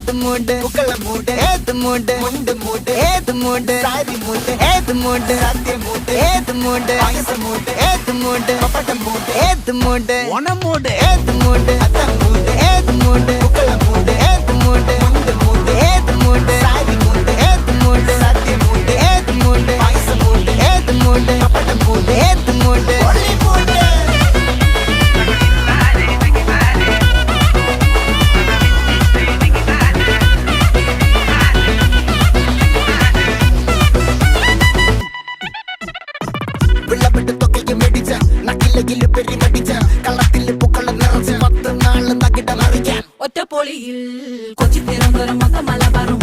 ഏത് മൂട് പുക്കള മൂട് ഏത് മൂട് മുണ്ട് മൂട് ഏത് മൂട് സാരി മൂട് ഏത് മൂട് സത്യ മൂട് ഏത് മൂട് പായസ മൂട് ഏത് മൂട് പപ്പടം മൂട് ഏത് മൂട് ഓണം മൂട് ഏത് മൂട് അത്തം മൂട് ഏത് മൂട് പുക്കള മൂട് ഏത് മൂട് മുണ്ട് മൂട് ഏത് മൂട് സാരി മൂട് ഏത് മൂട് സത്യ മൂട് ഏത് മൂട് പായസ മൂട് ഏത് മൂട് പപ്പടം മൂട് ഏത് മൂട് ഒളി മൂട് വിളവെട്ട് തൊക്കയും വെടിച്ച നക്കിലകില് പെരുമടിച്ച കള്ളത്തില് പൂക്കള നിറച്ച് 10 നാള് നകിട മറിക്കാൻ ഒറ്റപ്പൊളിയിൽ കൊച്ചി തിരുവനന്തപുരം മൊത്തം മലബാറും